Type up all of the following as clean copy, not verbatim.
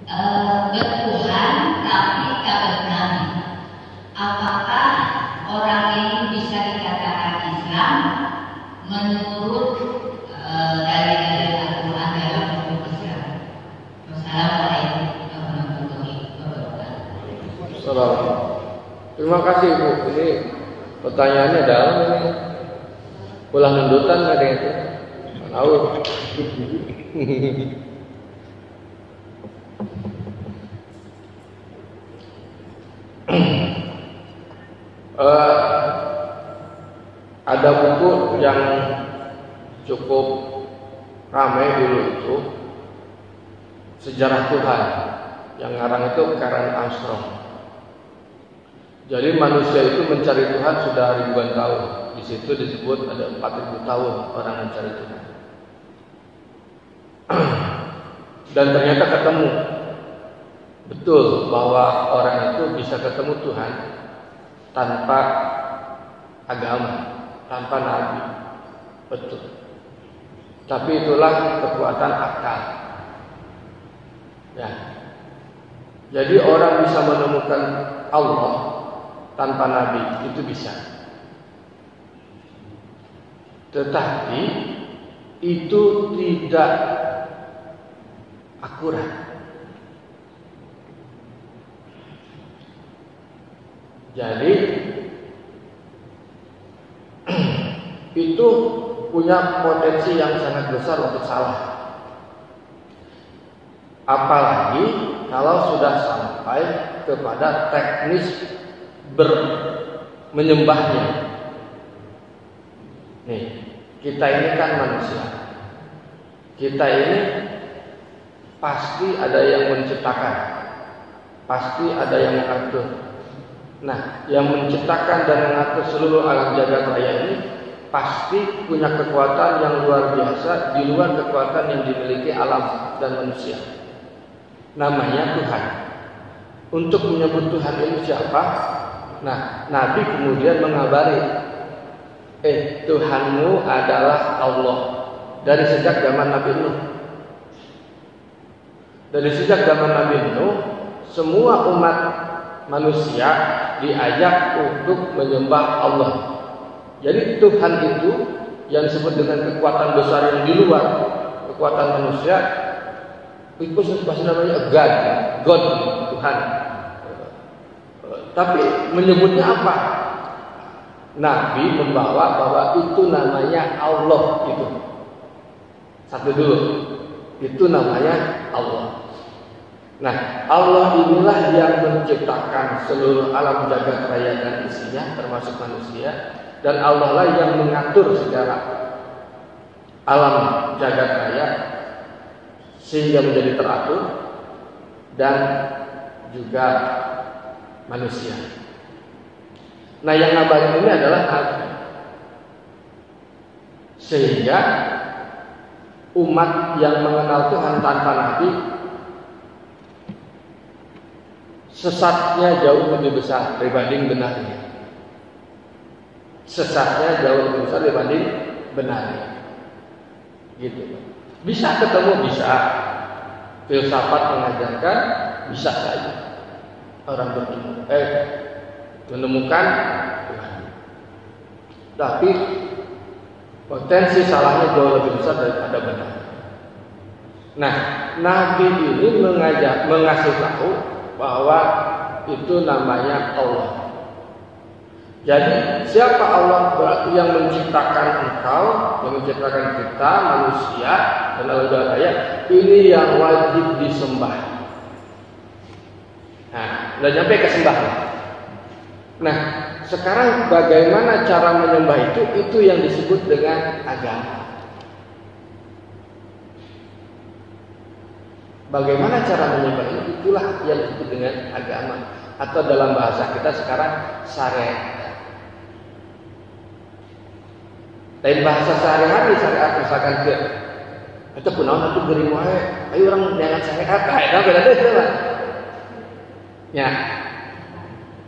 bertuhan tapi tak bernami. Apakah orang ini bisa dikatakan Islam menurut dalil-dalil Al-Quran dalam hukum Islam? Wassalamualaikum warahmatullahi wabarakatuh. Assalamualaikum. Terima kasih Bu. Ini pertanyaannya dalam ini. Ulah nundutan ada itu. Tahu. Ada buku yang cukup ramai dulu itu, Sejarah Tuhan, yang ngarang itu Karen Armstrong. Jadi manusia itu mencari Tuhan sudah ribuan tahun. Di situ disebut ada 4.000 tahun orang mencari Tuhan. Dan ternyata ketemu. Betul bahwa orang itu bisa ketemu Tuhan tanpa agama, tanpa nabi. Betul. Tapi itulah kekuatan akal. Ya. Jadi orang bisa menemukan Allah tanpa nabi, itu bisa. Tetapi itu tidak akurat. Jadi itu punya potensi yang sangat besar untuk salah. Apalagi kalau sudah sampai kepada teknis menyembahnya. Nih, kita ini kan manusia. Kita ini pasti ada yang menciptakan, pasti ada yang mengatur. Nah, yang menciptakan dan mengatur seluruh alam jagat raya ini pasti punya kekuatan yang luar biasa di luar kekuatan yang dimiliki alam dan manusia. Namanya Tuhan. Untuk menyebut Tuhan ini siapa? Nah, Nabi kemudian mengabari, Tuhanmu adalah Allah. Dari sejak zaman Nabi Nuh. Dari sejak zaman Nabi Nuh, semua umat manusia diajak untuk menyembah Allah. Jadi Tuhan itu yang disebut dengan kekuatan besar yang di luar kekuatan manusia, itu pasti namanya God, Tuhan. Tapi menyebutnya apa? Nabi membawa bahwa itu namanya Allah itu. Satu dulu, itu namanya Allah. Nah, Allah inilah yang menciptakan seluruh alam jagat raya dan isinya, termasuk manusia, dan Allah lah yang mengatur segala alam jagat raya sehingga menjadi teratur dan juga manusia. Nah, yang ngabarin ini adalah Nabi. Sehingga umat yang mengenal Tuhan tanpa Nabi sesatnya jauh lebih besar dibanding benarnya. Sesatnya jauh lebih besar dibanding benarnya. Gitu. Bisa ketemu, bisa. Filsafat mengajarkan bisa saja orang bertemu, menemukan Tuhan. Tapi potensi salahnya jauh lebih besar daripada benar. Nah, Nabi ini mengasih tahu bahwa itu namanya Allah. Jadi siapa Allah? Berarti yang menciptakan engkau, yang menciptakan kita manusia dan alam raya. Ini yang wajib disembah. Nah, udah nyampe ke sembah. Nah, sekarang bagaimana cara menyembah itu? Itu yang disebut dengan agama. Bagaimana cara menyembah itu? Itulah yang disebut dengan agama. Atau dalam bahasa kita sekarang syariat. Lain bahasa sehari-hari syariat misalkan ke itu kunaon atuh beri wae. Ayo orang jangan syariat. Eta beda deui lah. Ya.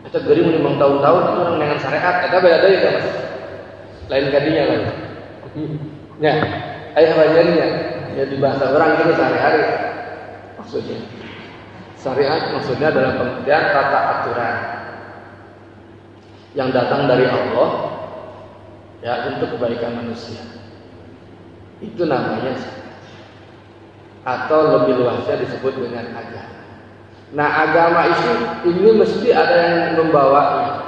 Eta geuring mun mong tahun-tahun itu orang dengan syariat. Eta beda deui kan Mas. Lain kadinya lain. Ya. Aya bajanya. Ya di bahasa orang itu sehari-hari maksudnya. Syariat maksudnya dalam pengertian tata aturan yang datang dari Allah ya untuk kebaikan manusia. Itu namanya syariat. Atau lebih luasnya disebut dengan agama. Nah, agama ini mesti ada yang membawanya.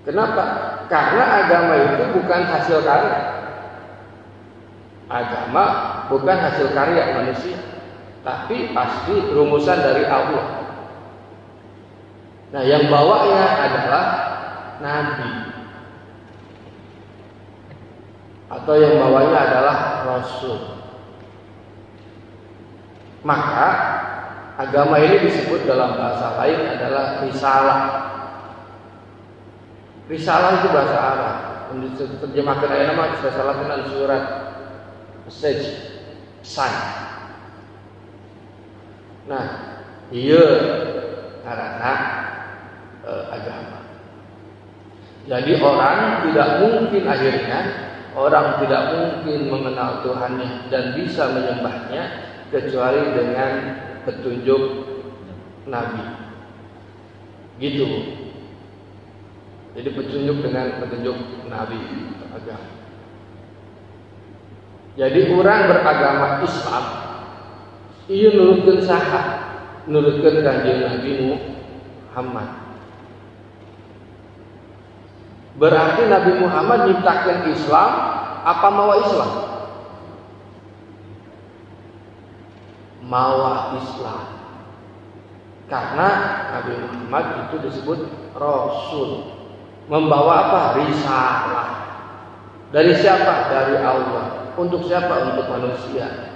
Kenapa? Karena agama itu bukan hasil karya. Agama bukan hasil karya manusia, tapi pasti rumusan dari Allah. Nah, yang bawanya adalah nabi, atau yang bawanya adalah rasul. Maka agama ini disebut dalam bahasa lain adalah risalah. Risalah itu bahasa Arab. Terjemahkan ayat nama risalah dengan surat message, pesan. Nah, iya karena agama. Jadi orang tidak mungkin akhirnya orang tidak mungkin mengenal Tuhannya dan bisa menyembahnya kecuali dengan petunjuk Nabi. Gitu. Jadi petunjuk dengan petunjuk Nabi agama. Jadi orang beragama Islam ia nurutkan saha, nurutkan kanjeng Nabi Muhammad. Berarti Nabi Muhammad menciptakan Islam apa mawa Islam? Mawa Islam. Karena Nabi Muhammad itu disebut Rasul. Membawa apa? Risalah. Dari siapa? Dari Allah. Untuk siapa? Untuk manusia.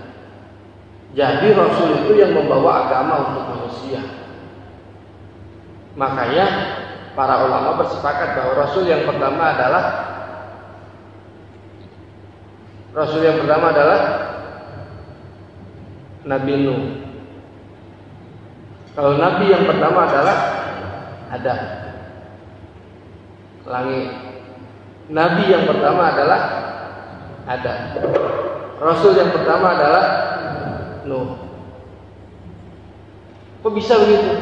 Jadi Rasul itu yang membawa agama untuk manusia. Makanya para ulama bersepakat bahwa Rasul yang pertama adalah Nabi Nuh. Kalau Nabi yang pertama adalah Adam. Langit. Nabi yang pertama adalah Adam. Rasul yang pertama adalah Nuh. Kok bisa begitu?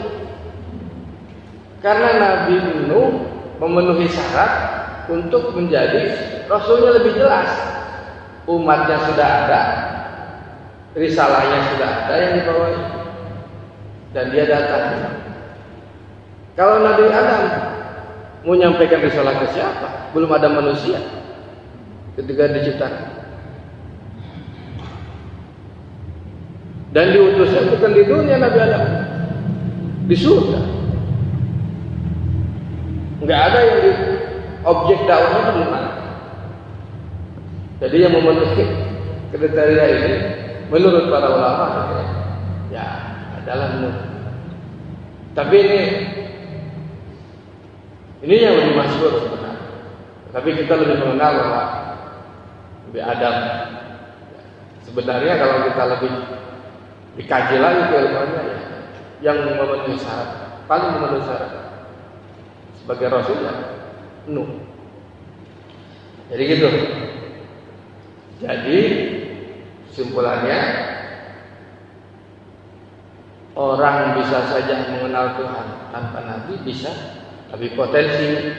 Karena Nabi Nuh memenuhi syarat untuk menjadi Rasulnya lebih jelas. Umatnya sudah ada, risalahnya sudah ada yang dibawanya, dan dia datang. Kalau Nabi Adam mau menyampaikan risalah ke siapa? Belum ada manusia ketika diciptakan. Dan diutusnya bukan di dunia Nabi Adam, di surga. Enggak ada yang di objek dakwahnya belum ada. Jadi yang memenuhi kriteria ini menurut para ulama ya adalah Nuh. Tapi ini yang lebih masyhur sebenarnya. Tapi kita lebih mengenal bahwa Nabi Adam. Sebenarnya kalau kita lebih dikaji lagi keilmuannya ya, yang memenuhi syarat, paling memenuhi syarat sebagai Rasul ya Nuh. Jadi gitu. Jadi kesimpulannya orang bisa saja mengenal Tuhan tanpa Nabi bisa, tapi potensi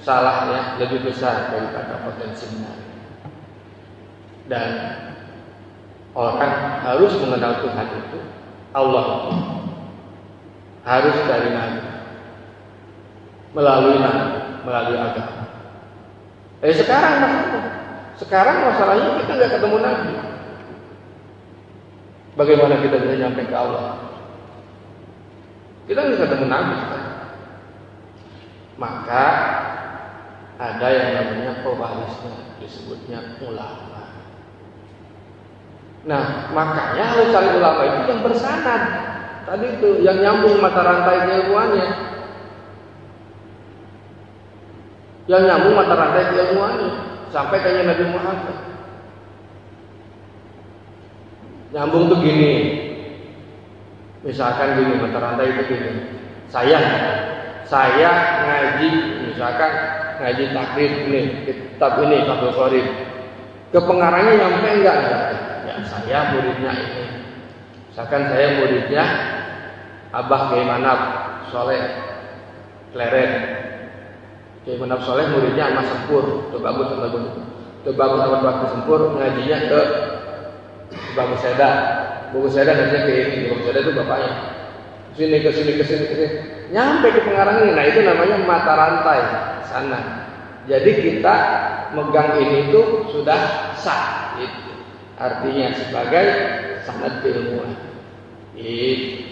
salahnya lebih besar daripada potensi benar. Dan orang harus mengenal Tuhan itu Allah harus dari Nabi, melalui agama. Sekarang masalahnya kita nggak ketemu Nabi. Bagaimana kita bisa nyampe ke Allah? Kita nggak ketemu Nabi. Maka ada yang namanya pewarisnya, disebutnya ulama. Nah, makanya harus cari ulama itu yang bersanad. Tadi itu yang nyambung mata rantai keilmuannya. Yang nyambung mata rantai keilmuannya sampai ke Nabi Muhammad. Nyambung tuh gini. Misalkan gini, mata rantai itu gini. Saya ngaji, misalkan ngaji takrib nih, kitab ini Fathul Qorib. Ke pengarangnya nyampe enggak? Ya, saya muridnya ini. Misalkan saya muridnya Abah Kiai Manap Soleh Kleren. Kiai Manap Soleh muridnya Mas Sempur, tuh bagus. Tuh bagus teman Sempur ngajinya ke Bagus Seda. Bagus Seda ngajinya ke ini, Bagus Seda itu bapaknya. Ke sini. Nyampe ke Pengarang ini. Nah, itu namanya mata rantai sana. Jadi kita megang ini tuh sudah sah itu. Artinya sebagai sanad keilmuan. Gitu.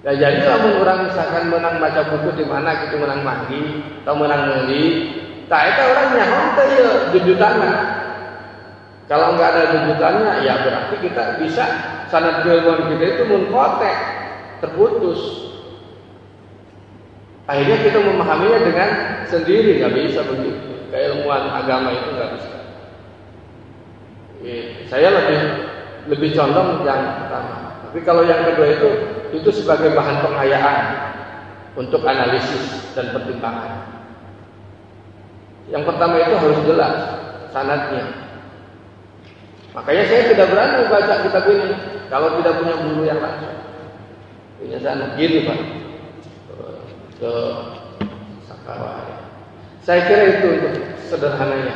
Nah, jadi kalau orang misalkan menang baca buku di mana gitu menang mandi atau menang beli, tak itu orang nyaman teh ya jujutannya. Kalau nggak ada jujutannya, ya berarti kita bisa sanad keilmuan kita itu munqati, terputus. Akhirnya kita memahaminya dengan sendiri, nggak bisa begitu. Keilmuan agama itu nggak bisa. Saya lebih condong yang pertama. Tapi kalau yang kedua itu sebagai bahan pengayaan untuk analisis dan pertimbangan. Yang pertama itu harus jelas sanadnya. Makanya saya tidak berani baca kitab ini kalau tidak punya guru yang langsung. Punya sanad gitu Pak. Ke Sakawari. Saya kira itu untuk sederhananya.